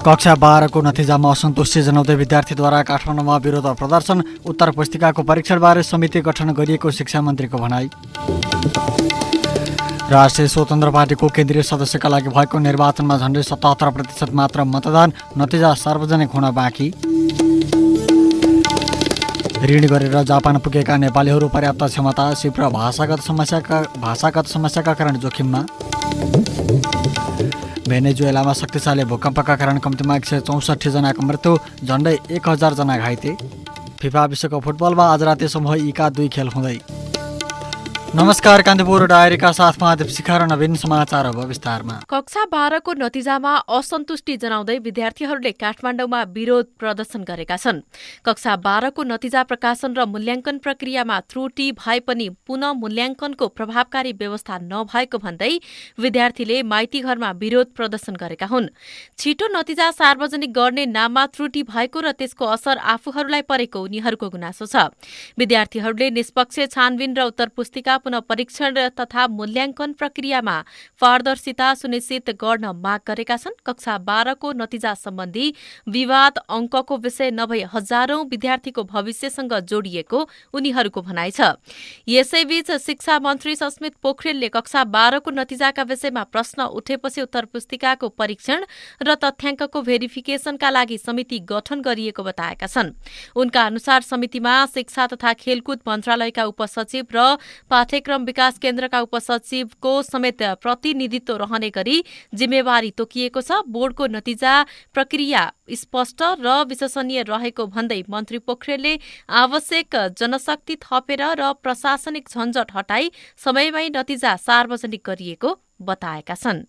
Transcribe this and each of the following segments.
कक्षा 12 को नतिजामा असन्तुष्टि जनाउँदै विद्यार्थीद्वारा काठमाडौँमा विरोध प्रदर्शन। उत्तर पुस्तिकाको परीक्षणबारे समिति गठन गरिएको शिक्षा मन्त्रीको भनाई। राष्ट्रिय स्वतन्त्र पार्टीको केन्द्रीय सदस्यका लागि भएको निर्वाचनमा झन्डै 77% मात्र मतदान, नतिजा सार्वजनिक हुन बाँकी। ऋण गरेर जापान पुगेका नेपालीहरू पर्याप्त क्षमता, सिप र भाषागत समस्याका कारण जोखिममा। भेनेजुएलामा शक्तिशाली भूकम्पका कारण कम्तीमा 164 जनाको मृत्यु, झन्डै 1000 जना घाइते। फिफा विश्वकप फुटबलमा आज राति समूह ईका 2 खेल हुँदै। नमस्कार, कान्तिपुर डायरीका साथमा दीपशिखा र नवीन। समाचार अब विस्तारमा। कक्षा 12 को नतिजामा असन्तुष्टि जनाउँदै विद्यार्थीहरूले काठमाडौँमा विरोध प्रदर्शन गरेका छन्। कक्षा 12 को नतिजा प्रकाशन र मूल्याङ्कन प्रक्रियामा त्रुटि भए पनि पुनः मूल्याङ्कनको प्रभावकारी व्यवस्था नभएको भन्दै विद्यार्थीले माइती घरमा विरोध प्रदर्शन गरेका हुन्। छिटो नतिजा सार्वजनिक गर्ने नाममा त्रुटि भएको र त्यसको असर आफूहरूलाई परेको उनीहरूको गुनासो छ। विद्यार्थीहरूले निष्पक्ष छानबिन र उत्तर पुस्तिका पुनः परीक्षण तथा मूल्याङ्कन प्रक्रियामा पारदर्शिता सुनिश्चित गर्न माग गरेका छन्। कक्षा 12 को नतिजा सम्बन्धी विवाद अङ्कको विषय नभई हजारौं विद्यार्थीको भविष्यसँग जोडिएको उनीहरूको भनाइ छ। यसैबीच शिक्षा मन्त्री सस्मित पोखरेलले कक्षा 12 को नतिजाका विषयमा प्रश्न उठेपछि उत्तर पुस्तिकाको परीक्षण र तथ्याङ्कको भेरिफिकेसनका लागि समिति गठन गरिएको बताएका छन्। उनका अनुसार समितिमा शिक्षा तथा खेलकुद मन्त्रालयका उपसचिव र पाठ्यक्रम विकास केन्द्रका उपसचिवको समेत प्रतिनिधित्व रहने गरी जिम्मेवारी तोकिएको छ। बोर्डको नतिजा प्रक्रिया स्पष्ट र विश्वसनीय रहेको भन्दै मन्त्री पोखरेलले आवश्यक जनशक्ति थपेर र प्रशासनिक झन्झट हटाई समयमै नतिजा सार्वजनिक गरिएको बताएका छन्।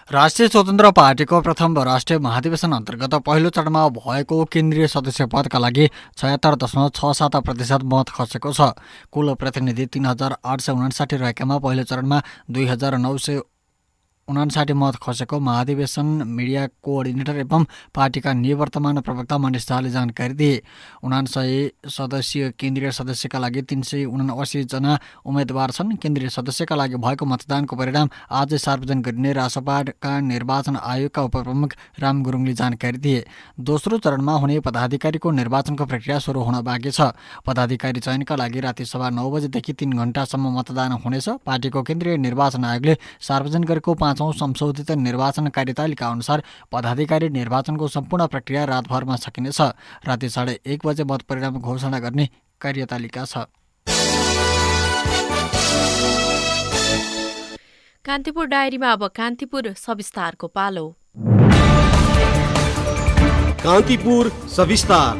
राष्ट्रिय स्वतन्त्र पार्टीको प्रथम राष्ट्रिय महाधिवेशन अन्तर्गत पहिलो चरणमा भएको केन्द्रीय सदस्य पदका लागि 76.67% मत खसेको छ। कुल प्रतिनिधि 3859 रहेकामा पहिलो चरणमा 2959 मत खसेको महाधिवेशन मिडिया कोअर्डिनेटर एवं पार्टीका निवर्तमान प्रवक्ता मनिष झाले जानकारी दिए। 79 सदस्यीय केन्द्रीय सदस्यका लागि 379 जना उम्मेद्वार छन्। केन्द्रीय सदस्यका लागि भएको मतदानको परिणाम आज सार्वजनिक गरिने रासपाका निर्वाचन आयोगका उपप्रमुख राम गुरुङले जानकारी दिए। दोस्रो चरणमा हुने पदाधिकारीको निर्वाचनको प्रक्रिया सुरु हुन बाँकी छ। पदाधिकारी चयनका लागि राति 9:15 बजेदेखि 3 घण्टासम्म मतदान हुनेछ। पार्टीको केन्द्रीय निर्वाचन आयोगले सार्वजनिक गरेको 5औं संशोधित निर्वाचन कार्यतालिका अनुसार पदाधिकारी निर्वाचनको सम्पूर्ण प्रक्रिया रातभरमा सकिनेछ। राति 1:30 बजे मत परिणाम घोषणा गर्ने कार्यतालिका छ। कान्तिपुर डायरीमा अब कान्तिपुर सविस्तारको पालो। कान्तिपुर सविस्तार।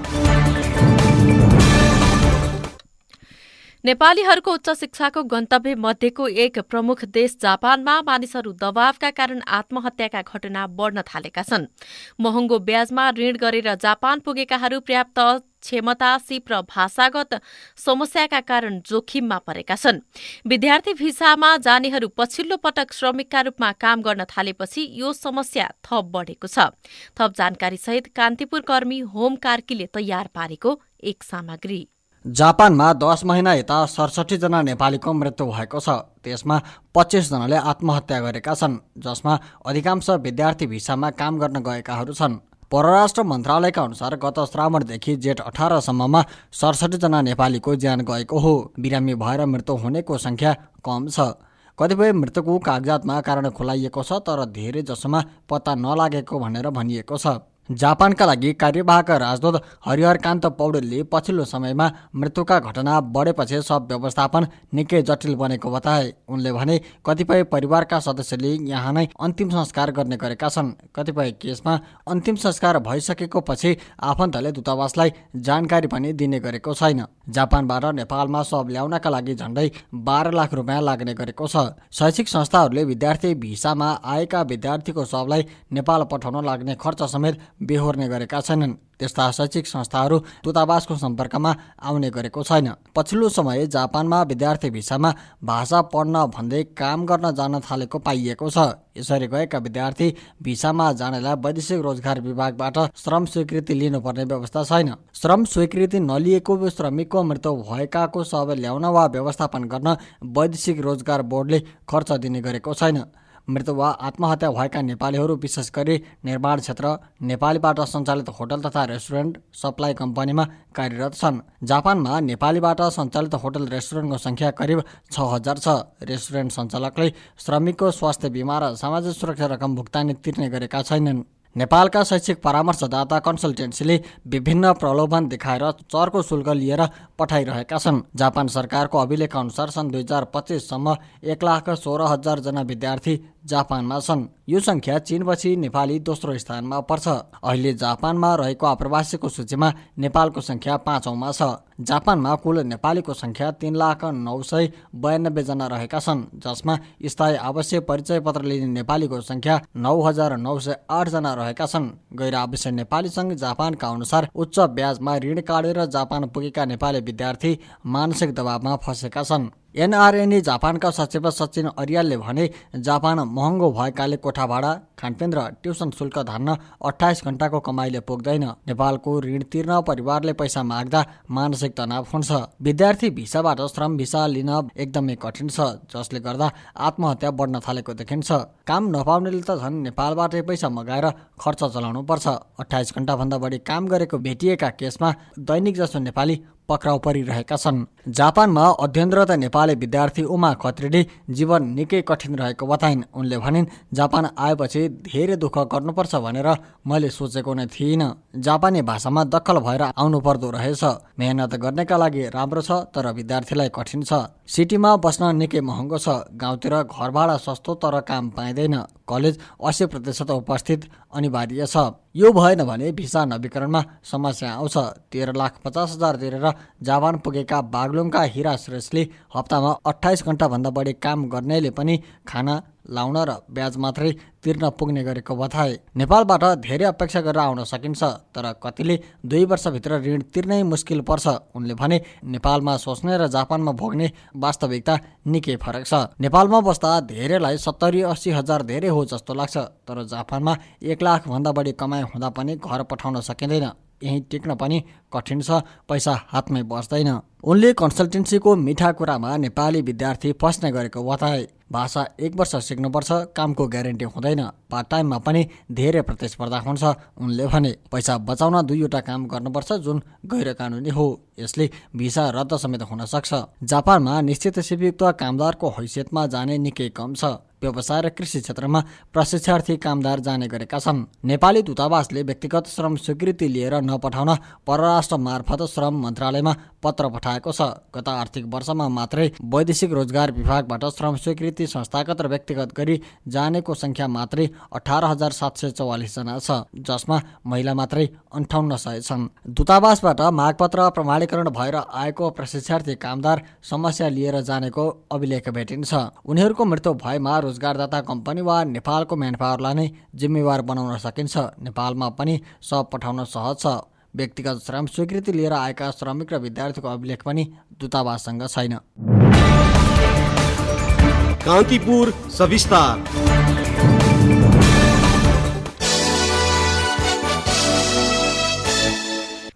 नेपालीहरूको उच्च शिक्षाको गन्तव्य मध्येको एक प्रमुख देश जापानमा मानिसहरू दबावका कारण आत्महत्याका घटना बढ्न थालेका छन्। महँगो ब्याजमा ऋण गरेर जापान पुगेकाहरू पर्याप्त क्षमता, सिप र भाषागत समस्याका कारण जोखिममा परेका छन्। विद्यार्थी भिसामा जानेहरू पछिल्लो पटक श्रमिकका रूपमा काम गर्न थालेपछि यो समस्या थप बढेको छ। थप जानकारी सहित कान्तिपुर कर्मी होम कार्कीले तयार पारेको एक सामग्री। जापानमा 10 महिना यता 67 जना नेपालीको मृत्यु भएको छ। त्यसमा 25 जनाले आत्महत्या गरेका छन्, जसमा अधिकांश विद्यार्थी भिसामा काम गर्न गएकाहरू छन्। परराष्ट्र मन्त्रालयका अनुसार गत श्रावणदेखि जेठ 18 सम्ममा 67 जना नेपालीको ज्यान गएको हो। बिरामी भएर मृत्यु हुनेको संख्या कम छ। कतिपय मृत्युको कागजातमा कारण खुलाइएको छ, तर धेरै जसोमा पत्ता नलागेको भनेर भनिएको छ। जापानका लागि कार्यवाहक राजदूत हरिहरकान्त पौडेलले पछिल्लो समयमा मृत्युका घटना बढेपछि सब व्यवस्थापन निकै जटिल बनेको बताए। उनले भने कतिपय परिवारका सदस्यले यहाँ नै अन्तिम संस्कार गर्ने गरेका छन्। कतिपय केसमा अन्तिम संस्कार भइसकेको पछि आफन्तले दूतावासलाई जानकारी पनि दिने गरेको छैन। जापानबाट नेपालमा शव ल्याउनका लागि झन्डै 12 लाख रुपियाँ लाग्ने गरेको छ। शैक्षिक संस्थाहरूले विद्यार्थी भिसामा आएका विद्यार्थीको शवलाई नेपाल पठाउन लाग्ने खर्च समेत बेहोर्ने गरेका छैनन्। त्यस्ता शैक्षिक संस्थाहरू दूतावासको सम्पर्कमा आउने गरेको छैन। पछिल्लो समय जापानमा विद्यार्थी भिसामा भाषा पढ्न भन्दै काम गर्न जान थालेको पाइएको छ। यसरी गएका विद्यार्थी भिसामा जानेलाई वैदेशिक रोजगार विभागबाट श्रम स्वीकृति लिनुपर्ने व्यवस्था छैन। श्रम स्वीकृति नलिएको श्रमिकको मृत्यु भएकाको शव ल्याउन वा व्यवस्थापन गर्न वैदेशिक रोजगार बोर्डले खर्च दिने गरेको छैन। मृत्यु वा आत्महत्या भएका नेपालीहरू विशेष गरी निर्माण क्षेत्र, नेपालीबाट सञ्चालित होटल तथा रेस्टुरेन्ट, सप्लाई कम्पनीमा कार्यरत छन्। जापानमा नेपालीबाट सञ्चालित होटल रेस्टुरेन्टको सङ्ख्या करिब 6000 छ। रेस्टुरेन्ट सञ्चालकले श्रमिकको स्वास्थ्य बिमा र सामाजिक सुरक्षा रकम भुक्तानी तिर्ने गरेका छैनन्। नेपालका शैक्षिक परामर्शदाता कन्सल्टेन्सीले विभिन्न प्रलोभन देखाएर चर्को शुल्क लिएर पठाइरहेका छन्। जापान सरकारको अभिलेख अनुसार सन् 2025सम्म 1,16,000 जना विद्यार्थी जापानमा छन्। यो सङ्ख्या चीनपछि नेपाली दोस्रो स्थानमा पर्छ। अहिले जापानमा रहेको आप्रवासीको सूचीमा नेपालको सङ्ख्या 5औँमा छ। जापानमा कुल नेपालीको सङ्ख्या 3,992 जना रहेका छन्, जसमा स्थायी आवासीय परिचय पत्र लिने नेपालीको सङ्ख्या 9,908 जना रहेका छन्। गैर आवासीय नेपालीसँग जापानका अनुसार उच्च ब्याजमा ऋण काटेर जापान पुगेका नेपाली विद्यार्थी मानसिक दबावमा फँसेका छन्। एनआरएनई जापानका सचिव सचिन अरियालले भने जापान महँगो भएकाले कोठा भाडा, खानपिन र ट्युसन शुल्क धान्न 28 घण्टाको कमाइले पुग्दैन। नेपालको ऋण तिर्न परिवारले पैसा माग्दा मानसिक तनाव हुन्छ। विद्यार्थी भिसाबाट श्रम भिसा लिन एकदमै कठिन छ, जसले गर्दा आत्महत्या बढ्न थालेको देखिन्छ। काम नपाउनेले त झन् नेपालबाटै पैसा मगाएर खर्च चलाउनु पर्छ। 28 घण्टाभन्दा बढी काम गरेको भेटिएका केसमा दैनिक जसो नेपाली पक्राउ परिरहेका छन्। जापानमा अध्ययनरत नेपाली विद्यार्थी उमा खत्रीले जीवन निकै कठिन रहेको बताइन्। उनले भनिन्, जापान आएपछि धेरै दुःख गर्नुपर्छ भनेर मैले सोचेको नै थिइनँ। जापानी भाषामा दक्कल भएर आउनु पर्दो रहेछ। मेहनत गर्नेका लागि राम्रो छ, तर विद्यार्थीलाई कठिन छ। सिटीमा बस्न निकै महँगो छ। गाउँतिर घर भाडा सस्तो, तर काम पाइँदैन। कलेज 80% उपस्थित अनिवार्य छ। यो भएन भने भिसा नवीकरणमा समस्या आउँछ। 13,50,000 तिरेर जापान पुगेका बागलुङका हिरा श्रेष्ठले हप्तामा 28 घण्टाभन्दा बढी काम गर्नेले पनि खाना, लाउन र ब्याज मात्रै तिर्न पुग्ने गरेको बताए। नेपालबाट धेरै अपेक्षा गरेर आउन सकिन्छ, तर कतिले 2 वर्षभित्र ऋण तिर्नै मुस्किल पर्छ। उनले भने, नेपालमा सोच्ने र जापानमा भोग्ने वास्तविकता निकै फरक छ। नेपालमा बस्दा धेरैलाई 70-80 हजार धेरै हो जस्तो लाग्छ, तर जापानमा 1 लाखभन्दा बढी कमाइ हुँदा पनि घर पठाउन सकिँदैन। यहीँ टिक्न पनि कठिन छ, पैसा हातमै बस्दैन। उनले कन्सल्टेन्सीको मिठा कुरामा नेपाली विद्यार्थी फस्ने गरेको बताए। भाषा 1 वर्ष सिक्नुपर्छ, कामको ग्यारेन्टी हुँदैन। पार्ट टाइममा पनि धेरै प्रतिस्पर्धा हुन्छ। उनले भने, पैसा बचाउन 2वटा काम गर्नुपर्छ जुन गैर कानुनी हो। यसले भिसा रद्द समेत हुन सक्छ। जापानमा निश्चित सेवायुक्त कामदारको हैसियतमा जाने निकै कम छ। व्यवसाय र कृषि क्षेत्रमा प्रशिक्षार्थी कामदार जाने गरेका छन्। नेपाली दूतावासले व्यक्तिगत श्रम स्वीकृति लिएर नपठाउन परराष्ट्र मार्फत श्रम मन्त्रालयमा पत्र पठाएको छ। गत आर्थिक वर्षमा मात्रै वैदेशिक रोजगार विभागबाट श्रम स्वीकृति संस्थागत र व्यक्तिगत गरी जानेको सङ्ख्या मात्रै 18,744 जना छ, जसमा महिला मात्रै 5800 छन्। दूतावासबाट मागपत्र प्रमाणीकरण भएर आएको प्रशिक्षार्थी कामदार समस्या लिएर जानेको अभिलेख भेटिन्छ। उनीहरूको मृत्यु भएमा रोजगारदाता कम्पनी वा नेपालको म्यानपावरलाई नै जिम्मेवार बनाउन सकिन्छ। नेपालमा पनि सब पठाउन सहज छ। व्यक्तिगत श्रम स्वीकृति लिएर आएका श्रमिक र विद्यार्थीको अभिलेख पनि दूतावाससँग छैन। कान्तिपुर सविस्तार।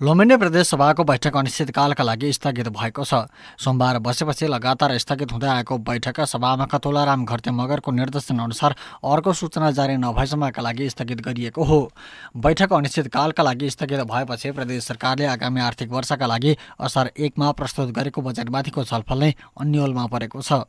लुम्बिनी प्रदेश सभाको बैठक अनिश्चितकालका लागि स्थगित भएको छ। सोमबार बसेपछि लगातार स्थगित हुँदै आएको बैठक सभामुख तुलाराम घरते मगरको निर्देशन अनुसार अर्को सूचना जारी नभएसम्मका लागि स्थगित गरिएको हो। बैठक अनिश्चितकालका लागि स्थगित भएपछि प्रदेश सरकारले आगामी आर्थिक वर्षका लागि असार 1 मा प्रस्तुत गरेको बजेटमाथिको छलफल नै अन्यलमा परेको छ।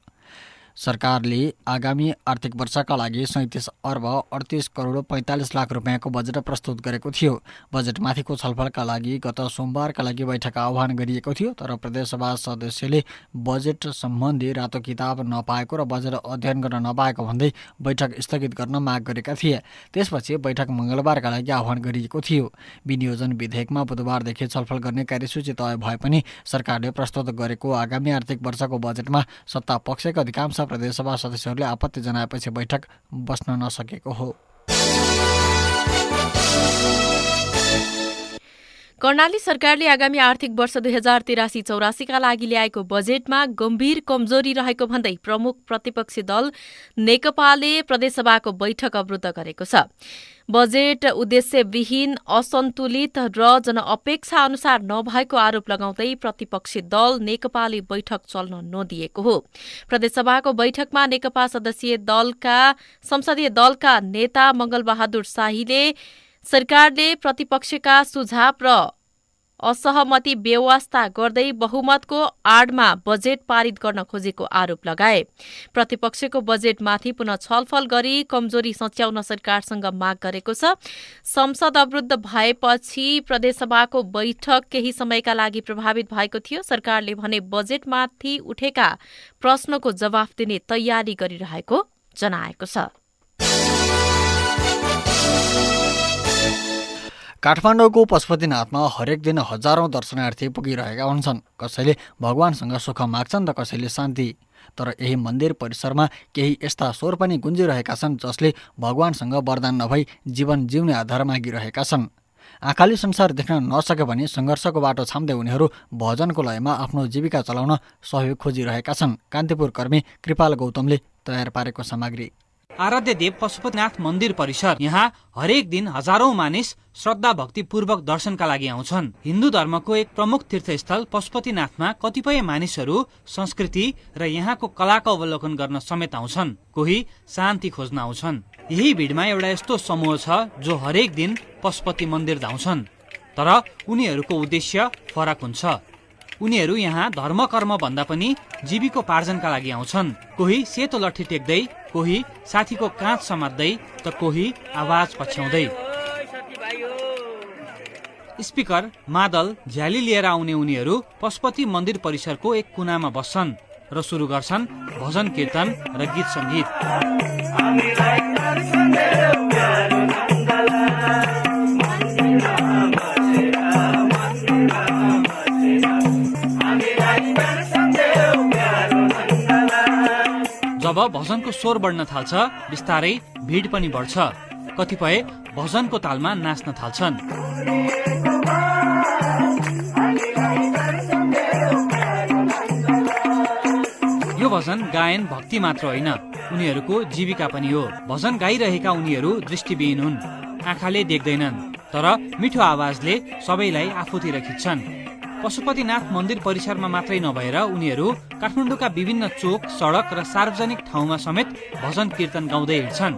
सरकारले आगामी आर्थिक वर्षका लागि 37 अर्ब 38 करोड 45 लाख रुपियाँको बजेट प्रस्तुत गरेको थियो। बजेटमाथिको छलफलका लागि गत सोमबारका लागि बैठक आह्वान गरिएको थियो, तर प्रदेशसभा सदस्यले बजेट सम्बन्धी रातो किताब नपाएको र बजेट अध्ययन गर्न नपाएको भन्दै बैठक स्थगित गर्न माग गरेका थिए। त्यसपछि बैठक मङ्गलबारका लागि आह्वान गरिएको थियो। विनियोजन विधेयकमा बुधबारदेखि छलफल गर्ने कार्यसूची तय भए पनि सरकारले प्रस्तुत गरेको आगामी आर्थिक वर्षको बजेटमा सत्ता पक्षका अधिकांश प्रदेशसभा सदस्यहरूले आपत्ति जनाएपछि बैठक बस्न नसकेको हो। कर्णाली सरकारले आगामी आर्थिक वर्ष 2083-84 का लागि ल्याएको बजेटमा गम्भीर कमजोरी रहेको भन्दै प्रमुख प्रतिपक्षी दल नेकपाले प्रदेशसभाको बैठक अवरुद्ध गरेको छ। बजेट उद्देश्यविहीन, असन्तुलित र जनअपेक्षा अनुसार नभएको आरोप लगाउँदै प्रतिपक्षी दल नेकपाले बैठक चल्न नदिएको हो। प्रदेशसभाको बैठकमा नेकपा संसदीय दलका नेता मंगलबहादुर शाहीले सरकारले प्रतिपक्षका सुझाव र असहमति बेवास्ता गर्दै बहुमतको आडमा बजेट पारित गर्न खोजेको आरोप लगाए। प्रतिपक्षको बजेटमाथि पुनः छलफल गरी कमजोरी सच्याउन सरकारसँग माग गरेको छ। संसद अवरुद्ध भएपछि प्रदेशसभाको बैठक केही समयका लागि प्रभावित भएको थियो। सरकारले भने बजेटमाथि उठेका प्रश्नको जवाफ दिने तयारी गरिरहेको जनाएको छ। काठमाडौँको पशुपतिनाथमा हरेक दिन हजारौं दर्शनार्थी पुगिरहेका हुन्छन्। कसैले भगवानसँग सुख माग्छन् त कसैले शान्ति। तर यही मन्दिर परिसरमा केही यस्ता स्वर पनि गुन्जिरहेका छन् जसले भगवानसँग वरदान नभई जीवन जिउने आधार मागिरहेका छन्। आँखाले संसार देख्न नसके भने सङ्घर्षको बाटो छाम्दै उनीहरू भजनको लयमा आफ्नो जीविका चलाउन सहयोग खोजिरहेका छन्। कान्तिपुर कर्मी कृपाल गौतमले तयार पारेको सामग्री। आराध्य देव पशुपतिनाथ मन्दिर परिसर। यहाँ हरेक दिन हजारौं मानिस श्रद्धा भक्तिपूर्वक दर्शनका लागि आउँछन्। हिन्दू धर्मको एक प्रमुख तीर्थस्थल पशुपतिनाथमा कतिपय मानिसहरू संस्कृति र यहाँको कलाको अवलोकन गर्न समेत आउँछन्। कोही शान्ति खोज्न आउँछन्। यही भिडमा एउटा यस्तो समूह छ जो हरेक दिन पशुपति मन्दिर धाउँछन्। तर उनीहरूको उद्देश्य फरक हुन्छ। उनीहरू यहाँ धर्म कर्म भन्दा पनि जीविकोपार्जनका लागि आउँछन्। कोही सेतो लट्ठी टेक्दै, कोही साथीको काँध समात्दै त कोही आवाज पछ्याउँदै। स्पिकर, मादल, झ्याली लिएर आउने उनीहरू पशुपति मन्दिर परिसरको एक कुनामा बस्छन् र सुरु गर्छन् भजन कीर्तन र गीत सङ्गीत। जब भजनको स्वर बढ्न थाल्छ, बिस्तारै भिड पनि बढ्छ। कतिपय भजनको तालमा नाच्न थाल्छन्। यो भजन गायन भक्ति मात्र होइन, उनीहरूको जीविका पनि हो। भजन गाइरहेका उनीहरू दृष्टिविहीन हुन्, आँखाले देख्दैनन्, तर मिठो आवाजले सबैलाई आफूतिर खिच्छन्। पशुपतिनाथ मन्दिर परिसरमा मात्रै नभएर उनीहरू काठमाडौँका विभिन्न चोक, सडक र सार्वजनिक ठाउँमा समेत भजन कीर्तन गाउँदै हिँड्छन्।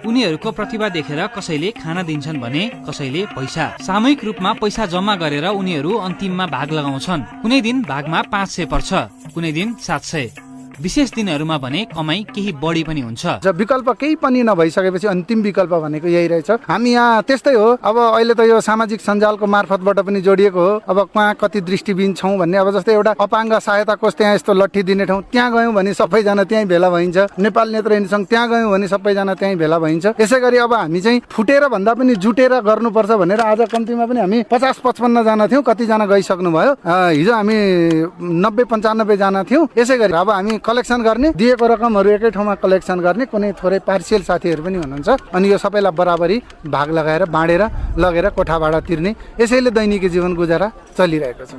उनीहरूको प्रतिभा देखेर कसैले खाना दिन्छन् भने कसैले पैसा। सामूहिक रूपमा पैसा जम्मा गरेर उनीहरू अन्तिममा भाग लगाउँछन्। कुनै दिन भागमा 500 पर्छ, कुनै दिन 700। विशेष दिनहरूमा भने कमाई केही बढी पनि हुन्छ। जब विकल्प केही पनि नभइसकेपछि अन्तिम विकल्प भनेको यही रहेछ। हामी यहाँ त्यस्तै हो। अब अहिले त यो सामाजिक सञ्जालको मार्फतबाट पनि जोडिएको हो। अब कहाँ कति दृष्टिविहीन छौँ भन्ने, अब जस्तै एउटा अपाङ्ग सहायता कोष त्यहाँ यस्तो लट्ठी दिने ठाउँ, त्यहाँ गयौँ भने सबैजना त्यहीँ भेला भइन्छ। नेपाल नेत्रहीन सङ्घ त्यहाँ गयौँ भने सबैजना त्यहीँ भेला भइन्छ। यसै गरी अब हामी चाहिँ फुटेर भन्दा पनि जुटेर गर्नुपर्छ भनेर आज कम्तीमा पनि हामी 50-55 जना थियौँ। कतिजना गइसक्नु भयो। हिजो हामी 90-95 जना थियौँ। यसै गरी अब हामी कलेक्सन गर्ने, दिएको रकमहरू एकै ठाउँमा कलेक्सन गर्ने, कुनै थोरै पार्सियल साथीहरू पनि हुनुहुन्छ। अनि यो सबैलाई बराबरी भाग लगाएर बाँडेर लगेर कोठा भाडा तिर्ने, यसैले दैनिकी जीवन गुजारा चलिरहेको छ।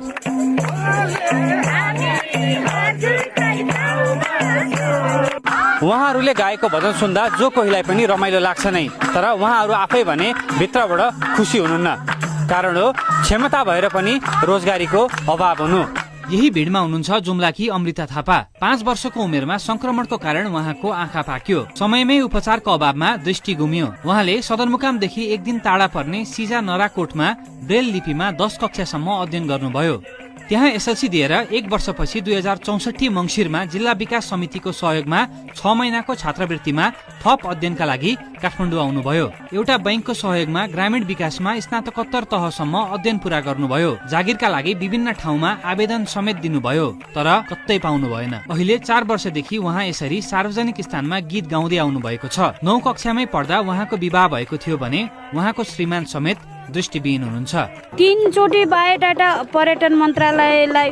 उहाँहरूले गाएको भजन सुन्दा जो कोहीलाई पनि रमाइलो लाग्छ नै, तर उहाँहरू आफै भने भित्रबाट खुसी हुनुहुन्न। कारण हो क्षमता भएर पनि रोजगारीको अभाव हुनु। यही भिडमा हुनुहुन्छ जुम्लाकी अमृता थापा। 5 वर्षको उमेरमा संक्रमणको कारण उहाँको आँखा पाक्यो। समयमै उपचारको अभावमा दृष्टि गुम्यो। उहाँले सदरमुकामदेखि एक दिन टाढा पर्ने सिजा नराकोटमा ब्रेल लिपिमा 10 कक्षासम्म अध्ययन गर्नुभयो। त्यहाँ एसएलसी दिएर 1 वर्षपछि 2064 मङ्सिरमा जिल्ला विकास समितिको सहयोगमा 6 महिनाको छात्रवृत्तिमा थप अध्ययनका लागि काठमाडौँ आउनुभयो। एउटा बैंकको सहयोगमा ग्रामीण विकासमा स्नातकोत्तर तहसम्म अध्ययन पूरा गर्नुभयो। जागिरका लागि विभिन्न ठाउँमा आवेदन समेत दिनुभयो, तर कतै पाउनु भएन। अहिले 4 वर्षदेखि उहाँ यसरी सार्वजनिक स्थानमा गीत गाउँदै आउनु भएको छ। 9 कक्षामै पढ्दा उहाँको विवाह भएको थियो भने उहाँको श्रीमान समेत दृष्टिविहीन हुनुहुन्छ। 3 चोटि बायोडाटा पर्यटन मन्त्रालयलाई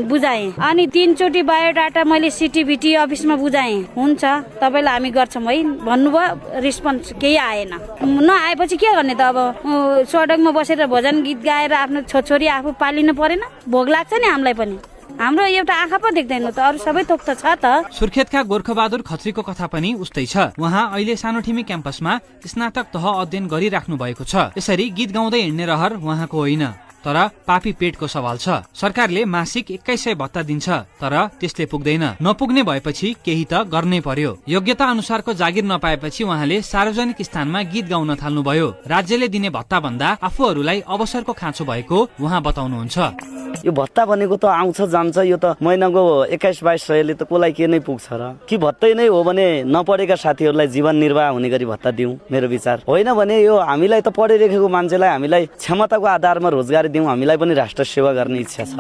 बुझाएँ अनि 3 चोटि बायोडाटा मैले सिटिभिटी अफिसमा बुझाएँ। हुन्छ तपाईँलाई हामी गर्छौँ है भन्नुभयो, रिस्पोन्स केही आएन। नआएपछि के गर्ने त? अब सडकमा बसेर भजन गीत गाएर आफ्नो छोरी आफू पालिनु परेन? भोग लाग्छ नि हामीलाई पनि। हाम्रो एउटा आँखा पो देख्दैन त, अरू सबै थोक त छ त। सुर्खेतका गोर्खबहादुर खत्रीको कथा पनि उस्तै छ। उहाँ अहिले सानोठिमी क्याम्पसमा स्नातक तह अध्ययन गरिराख्नु भएको छ। यसरी गीत गाउँदै हिँड्ने रहर उहाँको होइन, तर पापी पेटको सवाल छ। सरकारले मासिक 2100 भत्ता दिन्छ, तर त्यसले पुग्दैन। नपुग्ने भएपछि केही त गर्नै पर्यो। योग्यता अनुसारको जागिर नपाएपछि उहाँले सार्वजनिक स्थानमा गीत गाउन थाल्नुभयो। राज्यले दिने भत्ता भन्दा आफूहरूलाई अवसरको खाँचो भएको उहाँ बताउनुहुन्छ। यो भत्ता भनेको त आउँछ जान्छ, यो त महिनाको 21-22 सयले त कसलाई के नै पुग्छ र? कि भत्तै नै हो भने नपढेका साथीहरूलाई जीवन निर्वाह हुने गरी भत्ता दिउँ, मेरो विचार होइन भने यो हामीलाई त पढे लेखेको मान्छेलाई हामीलाई क्षमताको आधारमा रोजगारी दिउँ, हामीलाई पनि राष्ट्र सेवा गर्ने इच्छा छ।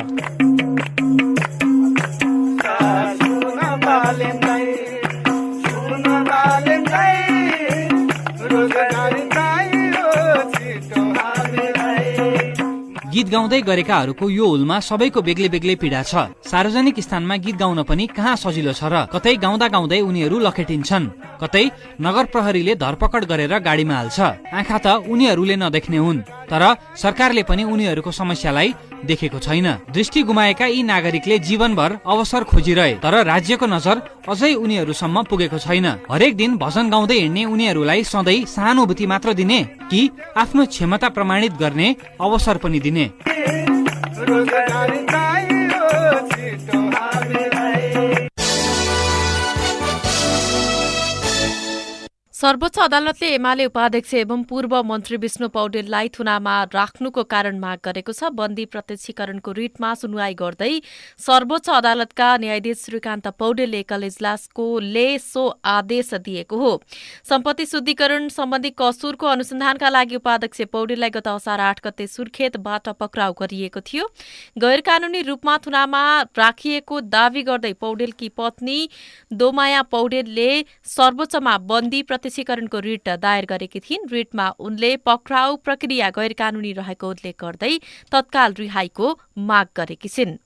गीत गाउँदै गरेकाहरूको यो हुलमा सबैको बेग्लै बेग्लै पीडा छ। सार्वजनिक स्थानमा गीत गाउन पनि कहाँ सजिलो छ र? कतै गाउँदा गाउँदै उनीहरू लखेटिन्छन्, कतै नगर प्रहरीले धरपकड गरेर गाडीमा हाल्छ। आँखा त उनीहरूले नदेख्ने हुन्, तर सरकारले पनि उनीहरूको समस्यालाई देखेको छैन। दृष्टि गुमाएका यी नागरिकले जीवनभर अवसर खोजिरहे, तर राज्यको नजर अझै उनीहरूसम्म पुगेको छैन। हरेक दिन भजन गाउँदै हिँड्ने उनीहरूलाई सधैँ सहानुभूति मात्र दिने कि आफ्नो क्षमता प्रमाणित गर्ने अवसर पनि दिने? सर्वोच्च अदालतले एमाले उपाध्यक्ष एवं पूर्व मन्त्री विष्णु पौडेललाई थुनामा राख्नुको कारण माग गरेको छ। बन्दी प्रत्यक्षीकरणको रिटमा सुनवाई गर्दै सर्वोच्च अदालतका न्यायाधीश श्रीकान्त पौडेलले एकल इजलासकोले सो आदेश दिएको हो। सम्पत्ति शुद्धिकरण सम्बन्धी कसुरको अनुसन्धानका लागि उपाध्यक्ष पौडेललाई गत असार 8 गते सुर्खेतबाट पक्राउ गरिएको थियो। गैर कानूनी रूपमा थुनामा राखिएको दावी गर्दै पौडेलकी पत्नी दोमाया पौडेलले सर्वोच्चमा बन्दी प्रत्यक्षीकरणको रिट दायर गरेकी थिइन्। रिटमा उनले पक्राउ प्रक्रिया गैर कानूनी रहेको उल्लेख गर्दै तत्काल रिहाईको माग गरेकी छिन्।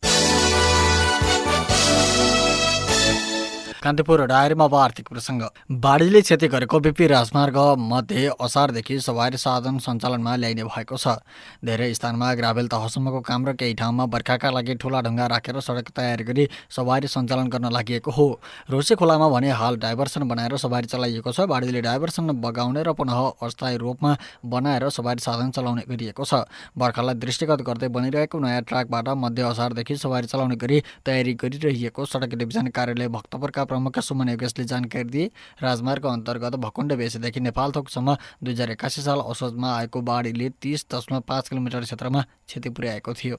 कान्तिपुर डायरीमा अब आर्थिक प्रसङ्ग। बाढीले क्षति गरेको बिपी राजमार्ग मध्ये असारदेखि सवारी साधन सञ्चालनमा ल्याइने भएको छ। धेरै स्थानमा ग्राभेल तहसम्मको काम र केही ठाउँमा बर्खाका लागि ठुला ढुङ्गा राखेर सडक तयार गरी सवारी सञ्चालन गर्न लागि हो। रोसे खोलामा भने हाल डाइभर्सन बनाएर सवारी चलाइएको छ। बाढीले डाइभर्सन बगाउने र पुनः अस्थायी रूपमा बनाएर सवारी साधन चलाउने गरिएको छ। बर्खालाई दृष्टिगत गर्दै बनिरहेको नयाँ ट्र्याकबाट मध्य असारदेखि सवारी चलाउने गरी तयारी गरिरहेको सडक डिभिजन कार्यालय भक्तपुरका प्रमुख सुमन योगेशले जानकारी दिए। राजमार्ग अन्तर्गत भकुण्ड बेसीदेखि नेपालथोकसम्म 2081 साल असोजमा आएको बाढीले 30.5 किलोमिटर क्षेत्रमा क्षति पुर्याएको थियो।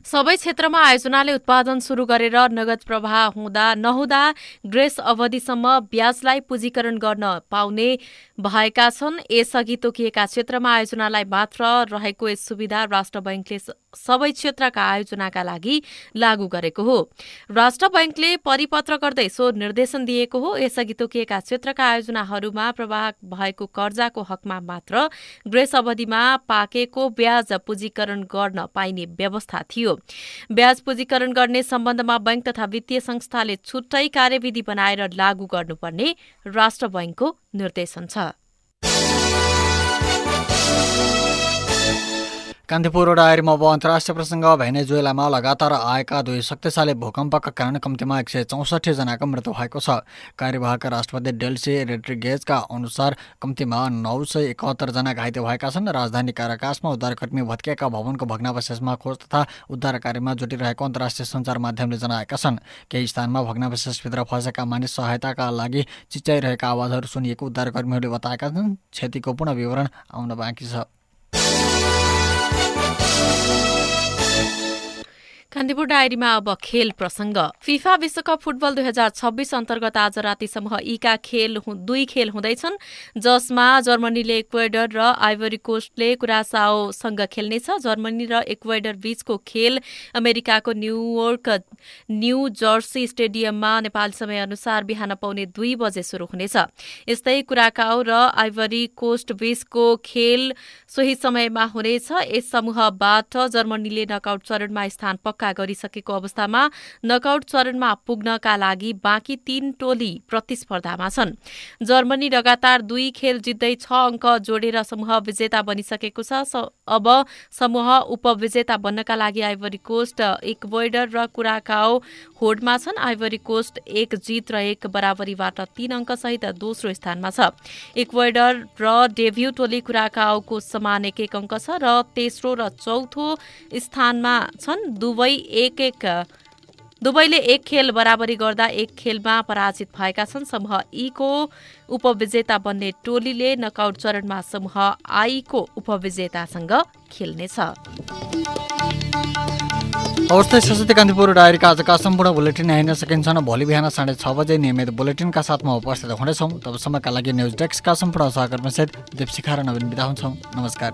सबै क्षेत्रमा आयोजनाले उत्पादन सुरु गरेर नगद प्रवाह नहुँदा ग्रेस अवधिसम्म ब्याजलाई पुँजीकरण गर्न पाउने भएका छन्। यसअघि तोकिएका क्षेत्रमा आयोजनालाई मात्र रहेको यस सुविधा राष्ट्र बैंकले सबै क्षेत्रका आयोजनाका लागि लागू गरेको हो। राष्ट्र बैंकले परिपत्र गर्दै सो निर्देशन दिएको हो। यसअघि तोकिएका क्षेत्रका आयोजनाहरूमा प्रवाह भएको कर्जाको हकमा मात्र ग्रेस अवधिमा पाकेको ब्याज पुँजीकरण गर्न पाइने व्यवस्था थियो। ब्याज पुँजीकरण गर्ने सम्बन्धमा बैंक तथा वित्तीय संस्थाले छुट्टै कार्यविधि बनाएर लागू गर्नुपर्ने राष्ट्र बैंकको निर्देशन छ। कान्तिपुर डायरीमा अब अन्तर्राष्ट्रिय प्रसङ्ग। भेनेजुएलामा लगातार आएका 2 शक्तिशाली भूकम्पका कारण कम्तीमा 164 जनाको मृत्यु भएको छ। कार्यवाहक राष्ट्रपति डेल्सी रोड्रिगेजका अनुसार कम्तीमा 971 जना घाइते भएका छन्। राजधानी काराकासमा उद्धारकर्मी भत्किएका भवनको भग्नावशेषमा खोज तथा उद्धार कार्यमा जुटिरहेको अन्तर्राष्ट्रिय सञ्चार माध्यमले जनाएका छन्। केही स्थानमा भग्नावशेषभित्र फँसेका मानिस सहायताका लागि चिच्याइरहेका आवाजहरू सुनिएको उद्धारकर्मीहरूले बताएका छन्। क्षतिको पूर्ण विवरण आउन बाँकी छ। कान्तिपुर डायरीमा अब खेल प्रसङ्ग। फिफा विश्वकप फुटबल 2026 अन्तर्गत आज राति समूह ईका दुई खेल हुँदैछन्, जसमा जर्मनीले इक्वेडर र आइभरी कोस्टले कुरासाओसँग खेल्नेछ। जर्मनी र इक्वेडर बीचको खेल अमेरिकाको न्यू जर्सी स्टेडियममा नेपाली समय अनुसार बिहान पाउने 2 बजे सुरु हुनेछ। यस्तै कुराकाओ र आइभरी कोस्ट बीचको खेल सोही समयमा हुनेछ। यस समूहबाट जर्मनीले नकआउट चरणमा स्थान पक्का गरिसकेको अवस्थामा नकआउट चरणमा पुग्नका लागि बाँकी 3 टोली प्रतिस्पर्धामा छन्। जर्मनी लगातार 2 खेल जित्दै 6 अङ्क जोडेर समूह विजेता बनिसकेको छ। अब समूह उपविजेता बन्नका लागि आइभरी कोस्ट, इक्वेडर र कुराकाओ होडमा छन्। आइभरी कोस्ट 1 जित र 1 बराबरीबाट 3 अङ्क सहित दोस्रो स्थानमा छ। इक्वेडर र डेभ्यू टोली कुराकाओको समान 1 अङ्क छ र तेस्रो र चौथो स्थानमा छन्। दुवैले 1 खेल बराबरी गर्दा 1 खेलमा पराजित भएका छन्। समूह ई को उपविजेता बन्ने टोलीले नकआउट चरणमा समूह आई को उपविजेतासँग खेल्नेछ। अवस्था सशक्ति कान्तिपुर डायरीका आजका सम्पूर्ण बुलेटिन हेर्न सकिन्छन्। भोलि बिहान 6:30 बजे नियमित बुलेटिनका साथमा उपस्थित हुनेछौँ। तबसम्मका लागि न्युज डेस्कका सम्पूर्ण सहकर्मीसहित दीपशिखा र नवीन बिदा हुन्छौँ। नमस्कार।